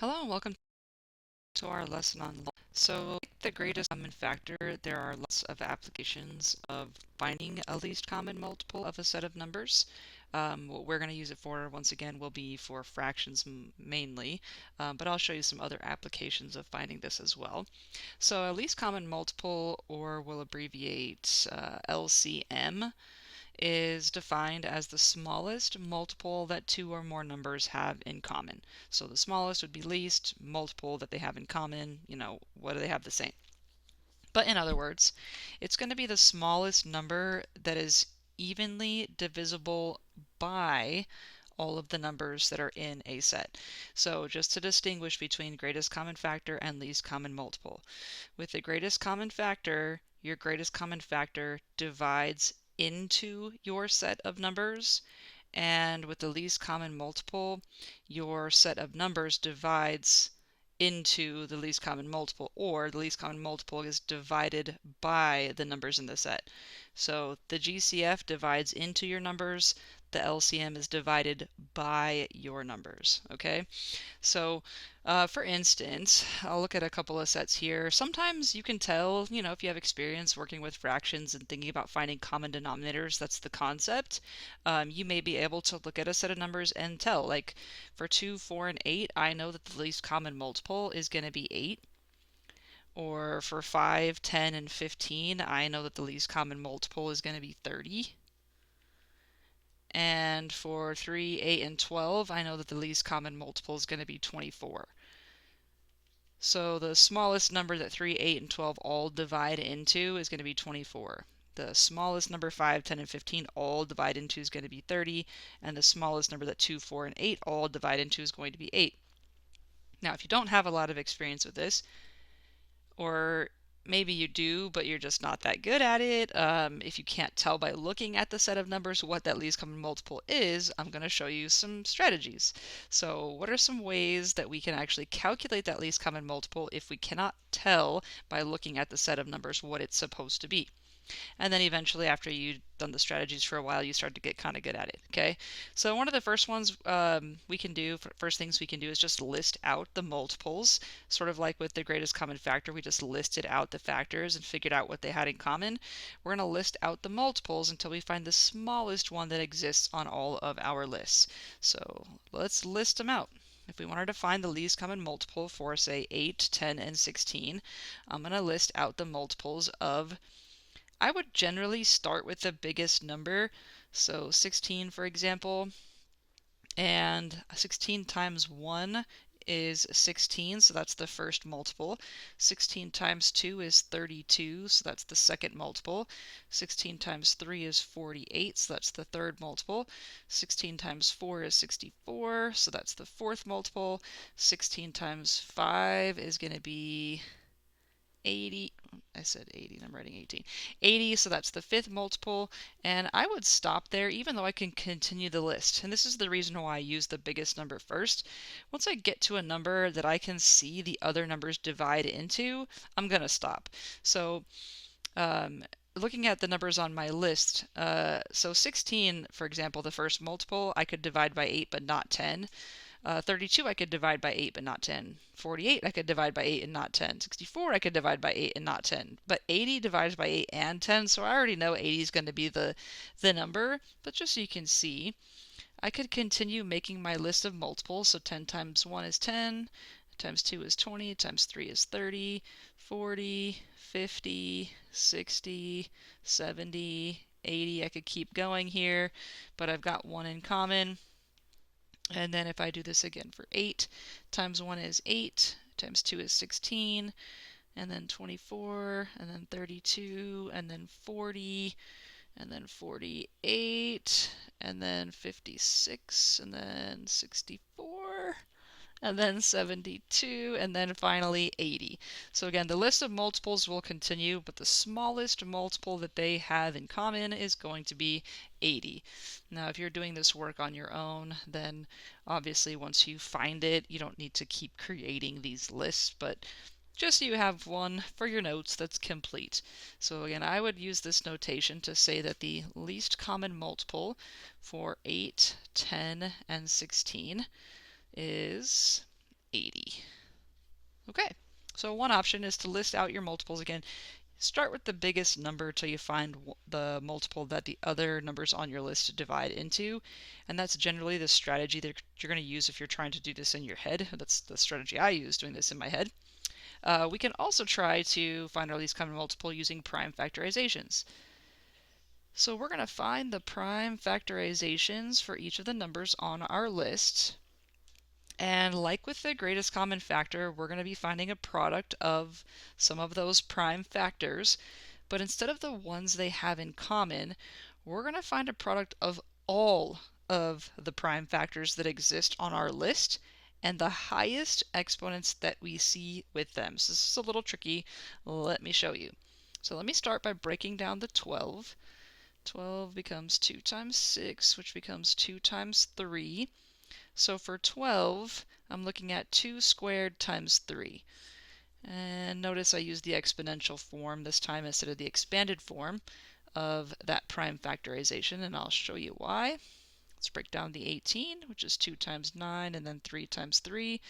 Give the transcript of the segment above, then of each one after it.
Hello and welcome to our lesson on the greatest common factor. There are lots of applications of finding a least common multiple of a set of numbers. What we're going to use it for, once again, will be for fractions mainly, but I'll show you some other applications of finding this as well. So a least common multiple, or we'll abbreviate LCM, is defined as the smallest multiple that two or more numbers have in common. So the smallest would be least, multiple that they have in common, what do they have the same? But in other words, it's going to be the smallest number that is evenly divisible by all of the numbers that are in a set. So just to distinguish between greatest common factor and least common multiple. With the greatest common factor, your greatest common factor divides into your set of numbers, and with the least common multiple, your set of numbers divides into the least common multiple, or the least common multiple is divided by the numbers in the set. So the GCF divides into your numbers, the LCM is divided by your numbers, okay? So, for instance, I'll look at a couple of sets here. Sometimes you can tell, if you have experience working with fractions and thinking about finding common denominators, that's the concept. You may be able to look at a set of numbers and tell, like for 2, 4, and 8, I know that the least common multiple is going to be 8. Or for 5, 10, and 15, I know that the least common multiple is going to be 30. And for 3, 8, and 12, I know that the least common multiple is going to be 24. So the smallest number that 3, 8, and 12 all divide into is going to be 24. The smallest number 5, 10, and 15 all divide into is going to be 30. And the smallest number that 2, 4, and 8 all divide into is going to be 8. Now, if you don't have a lot of experience with this, or maybe you do, but you're just not that good at it. If you can't tell by looking at the set of numbers what that least common multiple is, I'm going to show you some strategies. So what are some ways that we can actually calculate that least common multiple if we cannot tell by looking at the set of numbers what it's supposed to be? And then eventually, after you've done the strategies for a while, you start to get kind of good at it, okay? So one of the first ones we can do, first things we can do is just list out the multiples, sort of like with the greatest common factor, we just listed out the factors and figured out what they had in common. We're going to list out the multiples until we find the smallest one that exists on all of our lists. So let's list them out. If we wanted to find the least common multiple for, say, 8, 10, and 16, I'm going to list out the multiples of, I would generally start with the biggest number, so 16 for example, and 16 times 1 is 16, so that's the first multiple. 16 times 2 is 32, so that's the second multiple. 16 times 3 is 48, so that's the third multiple. 16 times 4 is 64, so that's the fourth multiple. 16 times 5 is going to be 80. I said 80 and I'm writing 18. 80, so that's the fifth multiple, and I would stop there even though I can continue the list. And this is the reason why I use the biggest number first. Once I get to a number that I can see the other numbers divide into, I'm going to stop. So looking at the numbers on my list, so 16, for example, the first multiple, I could divide by 8 but not 10. 32 I could divide by 8 but not 10. 48 I could divide by 8 and not 10. 64 I could divide by 8 and not 10. But 80 divides by 8 and 10, so I already know 80 is going to be the number. But just so you can see, I could continue making my list of multiples. So 10 times 1 is 10, times 2 is 20, times 3 is 30, 40, 50, 60, 70, 80. I could keep going here, but I've got 1 in common. And then if I do this again for 8, times 1 is 8, times 2 is 16, and then 24, and then 32, and then 40, and then 48, and then 56, and then 64, and then 72, and then finally 80. So again, the list of multiples will continue, but the smallest multiple that they have in common is going to be 80. Now, if you're doing this work on your own, then obviously once you find it, you don't need to keep creating these lists, but just so you have one for your notes that's complete. So again, I would use this notation to say that the least common multiple for 8, 10, and 16 is 80. Okay, so one option is to list out your multiples again. Start with the biggest number till you find the multiple that the other numbers on your list divide into, and that's generally the strategy that you're going to use if you're trying to do this in your head. That's the strategy I use doing this in my head. We can also try to find our least common multiple using prime factorizations. So we're going to find the prime factorizations for each of the numbers on our list. And like with the greatest common factor, we're going to be finding a product of some of those prime factors. But instead of the ones they have in common, we're going to find a product of all of the prime factors that exist on our list and the highest exponents that we see with them. So this is a little tricky. Let me show you. So let me start by breaking down the 12. 12 becomes 2 times 6, which becomes 2 times 3. So for 12, I'm looking at 2 squared times 3. And notice I used the exponential form this time instead of the expanded form of that prime factorization, and I'll show you why. Let's break down the 18, which is 2 times 9 and then 3 times 3.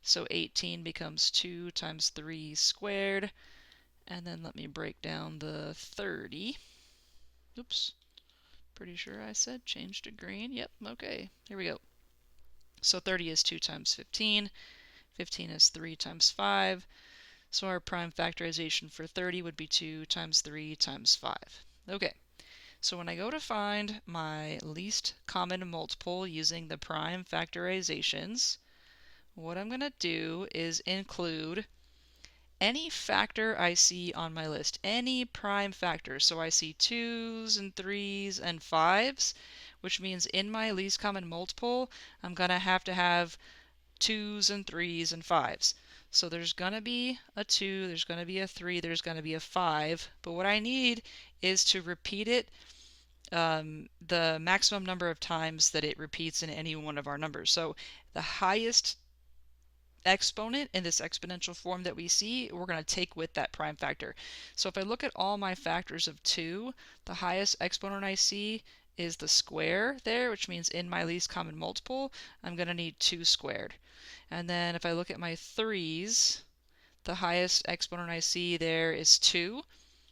So 18 becomes 2 times 3 squared. And then let me break down the 30. Oops, pretty sure I said change to green. Yep, okay, here we go. So 30 is 2 times 15. 15 is 3 times 5. So our prime factorization for 30 would be 2 times 3 times 5. Okay, so when I go to find my least common multiple using the prime factorizations, what I'm going to do is include any factor I see on my list, any prime factor. So I see 2s and 3s and 5s, which means in my least common multiple, I'm going to have 2s and 3s and 5s. So there's going to be a 2, there's going to be a 3, there's going to be a 5. But what I need is to repeat it the maximum number of times that it repeats in any one of our numbers. So the highest exponent in this exponential form that we see, we're going to take with that prime factor. So if I look at all my factors of 2, the highest exponent I see is the square there, which means in my least common multiple, I'm going to need 2 squared. And then if I look at my 3's, the highest exponent I see there is 2,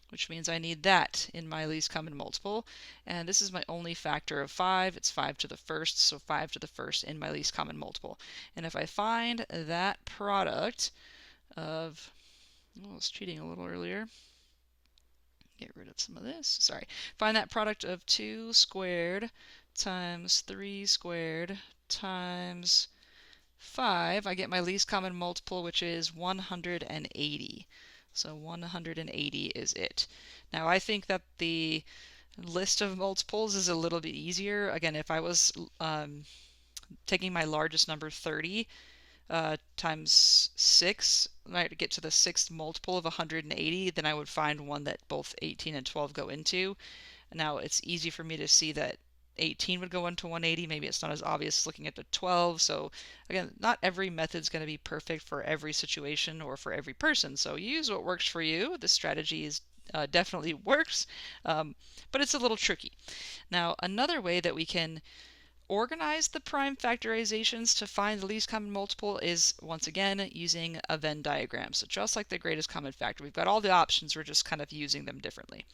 which means I need that in my least common multiple. And this is my only factor of 5. It's 5 to the first, so 5 to the first in my least common multiple. And if I find that product of, I was cheating a little earlier. Get rid of some of this. Sorry. Find that product of 2 squared times 3 squared times 5, I get my least common multiple, which is 180. So 180 is it. Now I think that the list of multiples is a little bit easier. Again, if I was taking my largest number 30 times 6, right, to get to the sixth multiple of 180, then I would find one that both 18 and 12 go into. Now it's easy for me to see that 18 would go into 180. Maybe it's not as obvious looking at the 12. So again, not every method is going to be perfect for every situation or for every person. So use what works for you. This strategy is definitely works, but it's a little tricky. Now another way that we can organize the prime factorizations to find the least common multiple is once again using a Venn diagram. So just like the greatest common factor, we've got all the options, we're just kind of using them differently.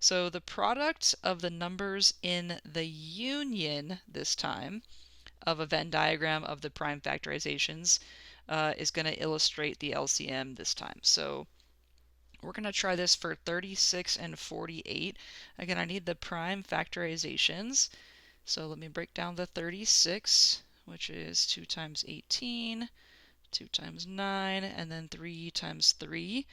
So the product of the numbers in the union this time of a Venn diagram of the prime factorizations is going to illustrate the LCM this time. So we're going to try this for 36 and 48. Again, I need the prime factorizations. So let me break down the 36, which is 2 times 18, 2 times 9, and then 3 times 3.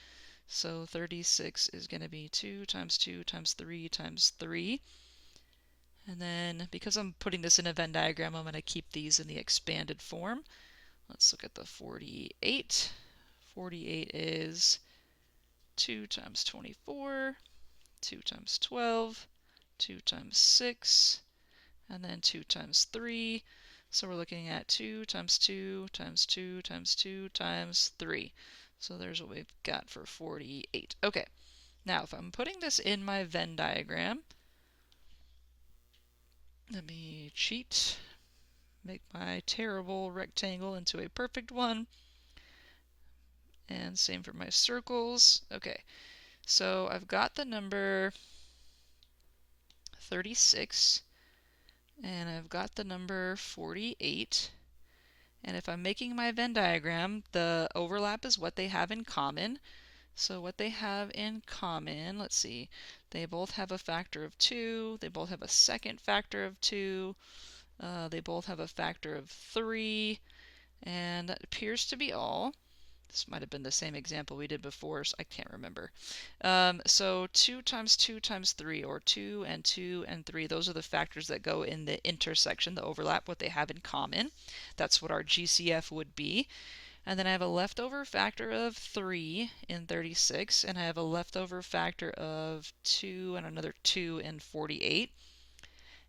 So 36 is going to be 2 times 2 times 3 times 3. And then because I'm putting this in a Venn diagram, I'm going to keep these in the expanded form. Let's look at the 48. 48 is 2 times 24, 2 times 12, 2 times 6, and then 2 times 3. So we're looking at 2 times 2 times 2 times 2 times 3. So there's what we've got for 48. Okay, now if I'm putting this in my Venn diagram, let me cheat. make my terrible rectangle into a perfect one. And same for my circles. Okay, so I've got the number 36, and I've got the number 48. And if I'm making my Venn diagram, the overlap is what they have in common. So what they have in common, let's see, they both have a factor of 2, they both have a second factor of 2, they both have a factor of 3, and that appears to be all. This might have been the same example we did before, so I can't remember. So 2 times 2 times 3, or 2 and 2 and 3, those are the factors that go in the intersection, the overlap, what they have in common. That's what our GCF would be. And then I have a leftover factor of 3 in 36, and I have a leftover factor of 2 and another 2 in 48.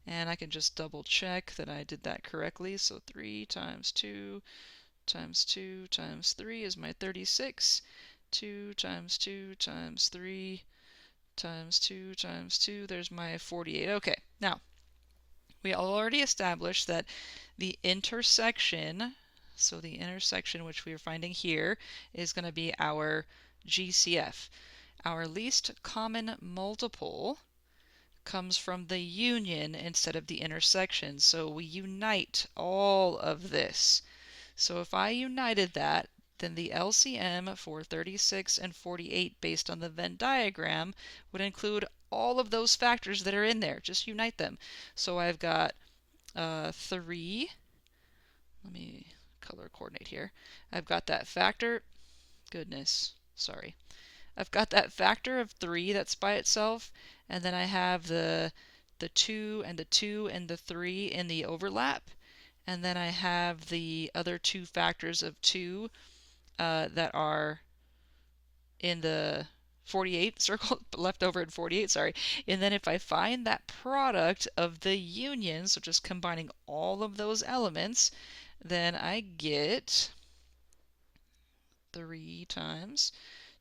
And I can just double check that I did that correctly. So 3 times 2 times 2 times 3 is my 36. 2 times 2 times 3 times 2 times 2, there's my 48. Okay, now we already established that the intersection, so the intersection which we are finding here, is going to be our GCF. Our least common multiple comes from the union instead of the intersection, so we unite all of this. So if I united that, then the LCM for 36 and 48 based on the Venn diagram would include all of those factors that are in there. Just unite them. So I've got 3. Let me color coordinate here. I've got that factor. Goodness, sorry. I've got that factor of 3 that's by itself, and then I have the 2 and the 2 and the 3 in the overlap, and then I have the other 2 factors of 2 that are in the 48 circle, left over in 48, sorry. And then if I find that product of the union, so just combining all of those elements, then I get 3 times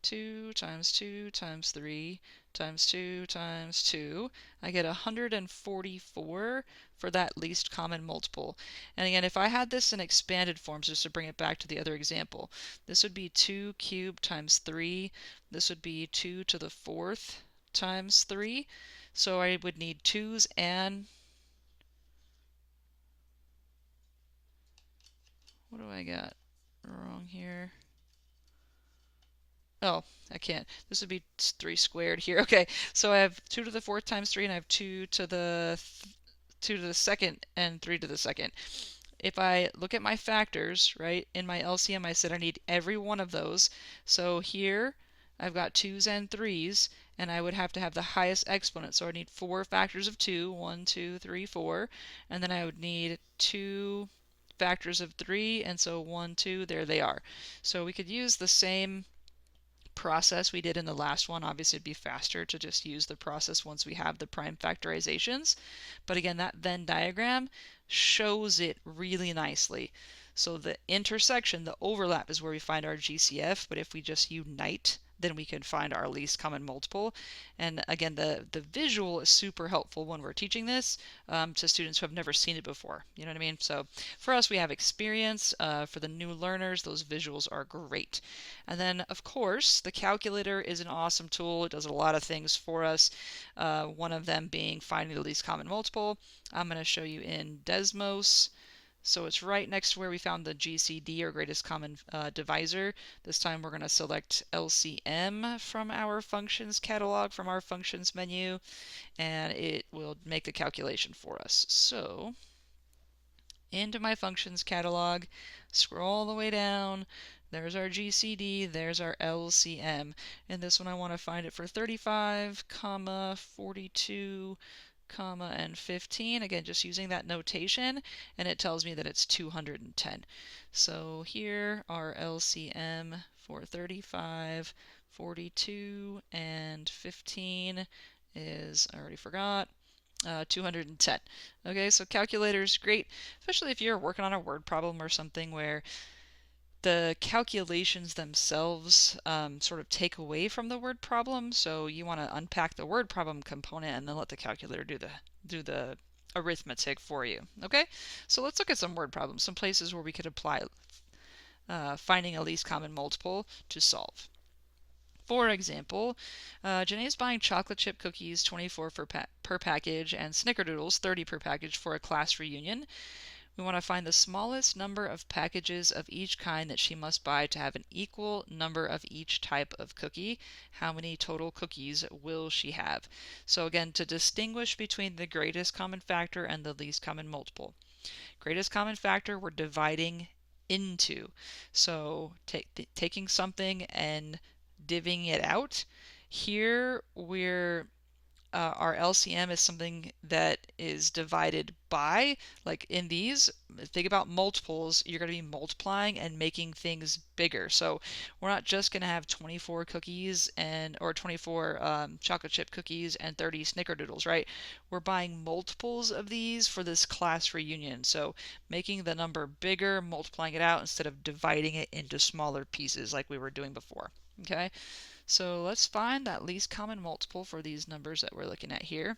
2 times 2 times 3 times 2 times 2. I get 144 for that least common multiple. And again, if I had this in expanded forms, just to bring it back to the other example, this would be 2 cubed times 3. This would be 2 to the 4th times 3. So I would need 2's and... What do I got wrong here? Oh, I can't. This would be 3 squared here. Okay, so I have 2 to the 4th times 3, and I have 2 to the 2 to the 2nd and 3 to the 2nd. If I look at my factors, right, in my LCM I said I need every one of those. So here I've got 2's and 3's, and I would have to have the highest exponent. So I need 4 factors of 2, 1, 2, 3, 4, and then I would need 2 factors of 3, and so 1, 2, there they are. So we could use the same process we did in the last one. Obviously it'd be faster to just use the process once we have the prime factorizations, but again, that Venn diagram shows it really nicely. So the intersection, the overlap, is where we find our GCF, but if we just unite, then we can find our least common multiple. And again, the visual is super helpful when we're teaching this to students who have never seen it before. You know what I mean? So for us, we have experience. For the new learners, those visuals are great. And then, of course, the calculator is an awesome tool. It does a lot of things for us. One of them being finding the least common multiple. I'm going to show you in Desmos. So it's right next to where we found the GCD, or greatest common divisor. This time we're going to select LCM from our functions catalog, from our functions menu, and it will make the calculation for us. So into my functions catalog, scroll all the way down. There's our GCD, there's our LCM. And this one I want to find it for 35, 42, and 15. Again, just using that notation, and it tells me that it's 210. So here our LCM for 35, 42, and 15 is, I already forgot, 210. Okay, so calculator is great, especially if you're working on a word problem or something where the calculations themselves sort of take away from the word problem. So you want to unpack the word problem component and then let the calculator do the arithmetic for you. Okay, so let's look at some word problems, some places where we could apply finding a least common multiple to solve. For example, Janae's buying chocolate chip cookies 24 per package and snickerdoodles 30 per package for a class reunion. We want to find the smallest number of packages of each kind that she must buy to have an equal number of each type of cookie. How many total cookies will she have? So again, to distinguish between the greatest common factor and the least common multiple. Greatest common factor, we're dividing into. So taking something and divvying it out. Here we're our LCM is something that is divided by, like in these, think about multiples, you're going to be multiplying and making things bigger. So we're not just going to have 24 cookies or 24 chocolate chip cookies and 30 snickerdoodles, right? We're buying multiples of these for this class reunion. So making the number bigger, multiplying it out instead of dividing it into smaller pieces like we were doing before. Okay? So let's find that least common multiple for these numbers that we're looking at here,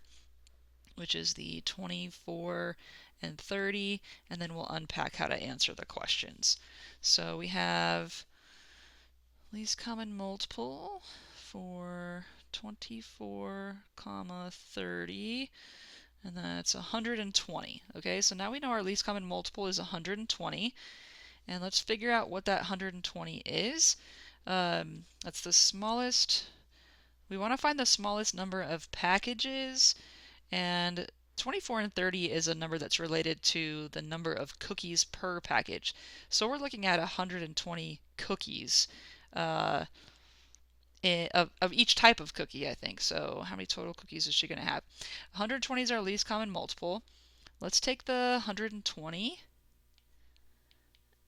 which is the 24 and 30, and then we'll unpack how to answer the questions. So we have least common multiple for 24, 30, and that's 120. Okay, so now we know our least common multiple is 120, and let's figure out what that 120 is. That's the smallest. We want to find the smallest number of packages, and 24 and 30 is a number that's related to the number of cookies per package. So we're looking at 120 cookies of each type of cookie, I think. So how many total cookies is she going to have? 120 is our least common multiple. Let's take the 120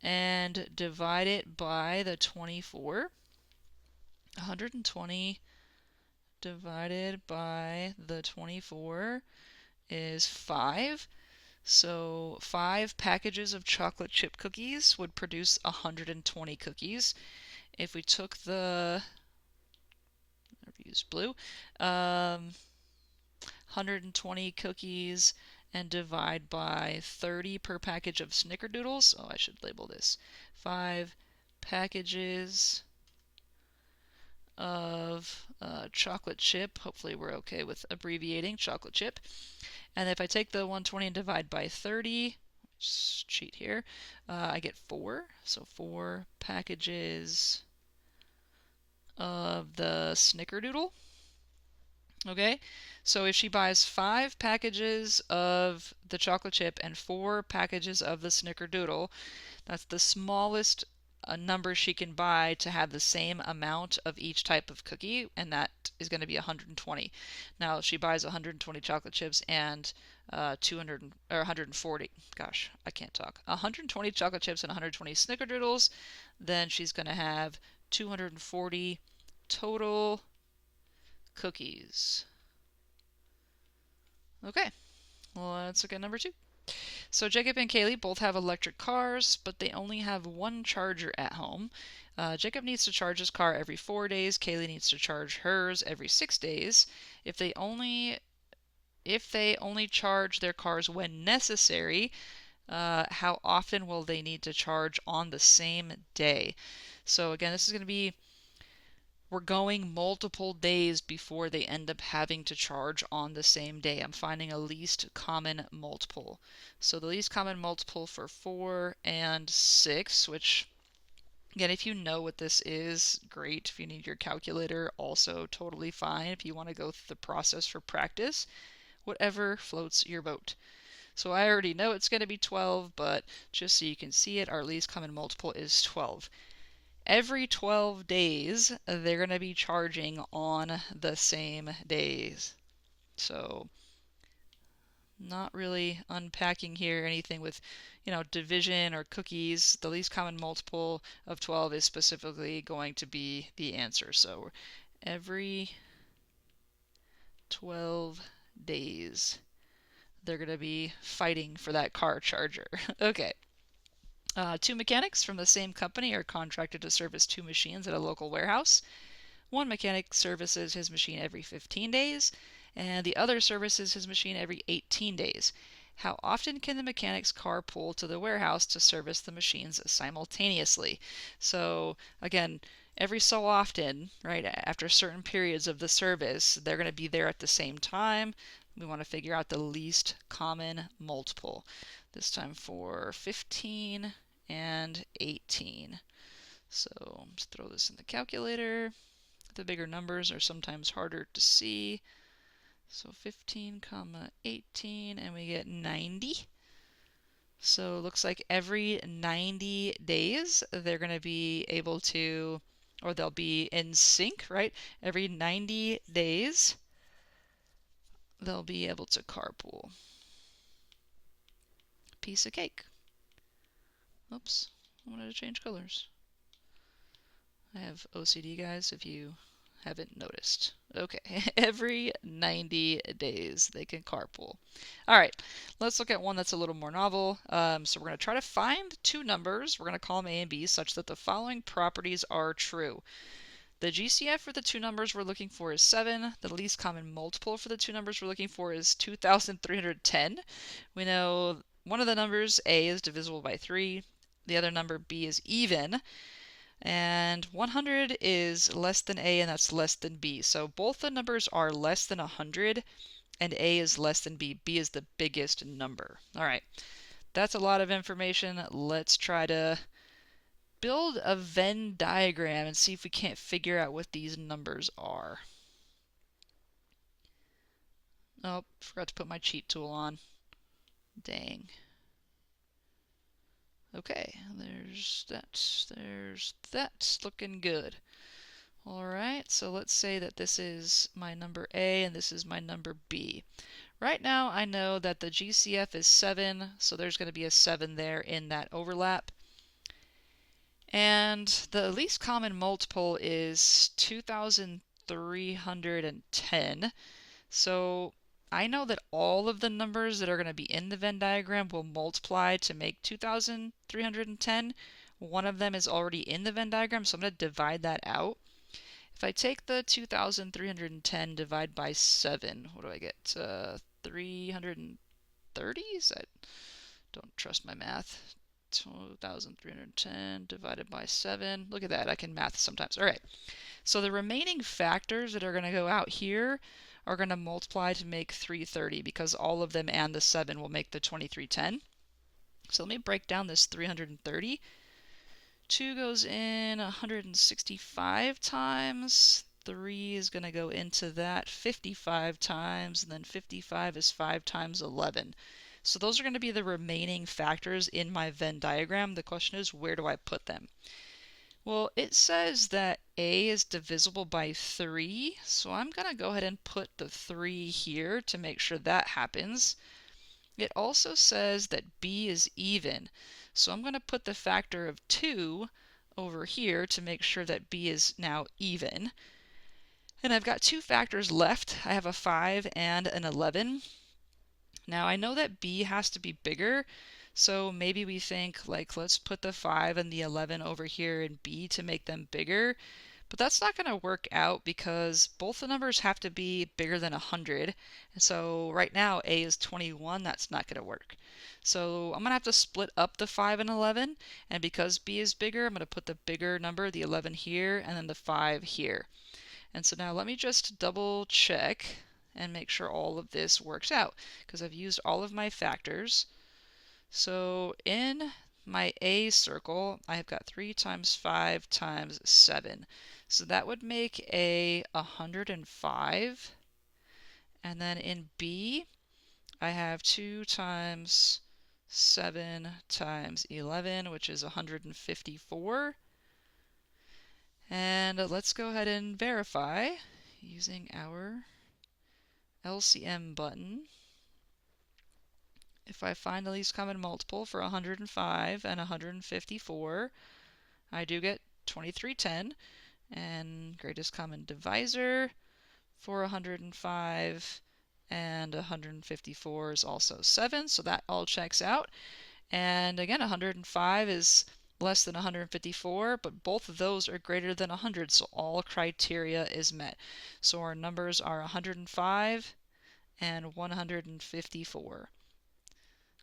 and divide it by the 24. 120 divided by the 24 is 5. So 5 packages of chocolate chip cookies would produce 120 cookies. If we took the, I've used blue, 120 cookies and divide by 30 per package of snickerdoodles. Oh, I should label this. 5 packages of chocolate chip. Hopefully we're okay with abbreviating chocolate chip. And if I take the 120 and divide by 30, just cheat here, I get 4. So 4 packages of the snickerdoodle. Okay, so if she buys 5 packages of the chocolate chip and 4 packages of the snickerdoodle, that's the smallest number she can buy to have the same amount of each type of cookie, and that is going to be 120. Now, if she buys 120 chocolate chips and 200 or 140, gosh, I can't talk. 120 chocolate chips and 120 snickerdoodles, then she's going to have 240 total cookies. Okay, well, let's look at number 2. So Jacob and Kaylee both have electric cars, but they only have one charger at home. Jacob needs to charge his car every 4 days. Kaylee needs to charge hers every 6 days. If they only charge their cars when necessary, how often will they need to charge on the same day? So again, this is going to be, we're going multiple days before they end up having to charge on the same day. I'm finding a least common multiple. So the least common multiple for 4 and 6, which, again, if you know what this is, great. If you need your calculator, also totally fine. If you want to go through the process for practice, whatever floats your boat. So I already know it's going to be 12, but just so you can see it, our least common multiple is 12. Every 12 days, they're going to be charging on the same days. So not really unpacking here anything with, division or cookies. The least common multiple of 12 is specifically going to be the answer. So every 12 days, they're going to be fighting for that car charger. Okay. 2 mechanics from the same company are contracted to service 2 machines at a local warehouse. One mechanic services his machine every 15 days, and the other services his machine every 18 days. How often can the mechanics carpool to the warehouse to service the machines simultaneously? So again, every so often, right, after certain periods of the service, they're going to be there at the same time. We want to figure out the least common multiple. This time for 15 and 18. So let's throw this in the calculator. The bigger numbers are sometimes harder to see. So 15 comma 18, and we get 90. So it looks like every 90 days they're going to be able to, or they'll be in sync, right? Every 90 days they'll be able to carpool. Piece of cake. Oops, I wanted to change colors. I have OCD, guys, if you haven't noticed. Okay, every 90 days they can carpool. All right, let's look at one that's a little more novel. So we're going to try to find two numbers. We're going to call them A and B such that the following properties are true. The GCF for the two numbers we're looking for is 7. The least common multiple for the two numbers we're looking for is 2,310. We know one of the numbers, A, is divisible by 3. The other number, B, is even. And 100 is less than A, and that's less than B. So both the numbers are less than 100, and A is less than B. B is the biggest number. All right, that's a lot of information. Let's try to build a Venn diagram and see if we can't figure out what these numbers are. Oh, forgot to put my cheat tool on. Dang. Okay, there's that. Looking good. Alright, so let's say that this is my number A and this is my number B. Right now I know that the GCF is 7, so there's going to be a 7 there in that overlap. And the least common multiple is 2,310. So I know that all of the numbers that are going to be in the Venn diagram will multiply to make 2,310. One of them is already in the Venn diagram, so I'm going to divide that out. If I take the 2,310 divide by 7, what do I get? 330? Don't trust my math. 2,310 divided by 7. Look at that, I can math sometimes. All right, so the remaining factors that are going to go out here are going to multiply to make 330 because all of them and the 7 will make the 2310. So let me break down this 330. 2 goes in 165 times. 3 is going to go into that 55 times, and then 55 is 5 times 11. So those are going to be the remaining factors in my Venn diagram. The question is, where do I put them? Well, it says that A is divisible by 3, so I'm going to go ahead and put the 3 here to make sure that happens. It also says that B is even, so I'm going to put the factor of 2 over here to make sure that B is now even. And I've got two factors left. I have a 5 and an 11. Now I know that B has to be bigger, so maybe we think like let's put the 5 and the 11 over here in B to make them bigger. But that's not going to work out because both the numbers have to be bigger than 100. And so right now A is 21, that's not going to work. So I'm going to have to split up the 5 and 11, and because B is bigger, I'm going to put the bigger number, the 11 here, and then the 5 here. And so now let me just double check and make sure all of this works out because I've used all of my factors. So in my A circle, I've got 3 times 5 times 7. So that would make A 105. And then in B, I have 2 times 7 times 11, which is 154. And let's go ahead and verify using our LCM button. If I find the least common multiple for 105 and 154, I do get 2310. And greatest common divisor for 105 and 154 is also 7, so that all checks out. And again, 105 is less than 154, but both of those are greater than 100, so all criteria is met. So our numbers are 105 and 154.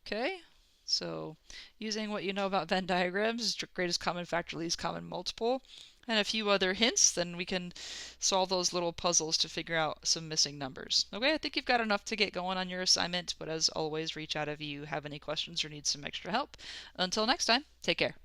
Okay, so using what you know about Venn diagrams, greatest common factor, least common multiple, and a few other hints, then we can solve those little puzzles to figure out some missing numbers. Okay, I think you've got enough to get going on your assignment, but as always, reach out if you have any questions or need some extra help. Until next time, take care.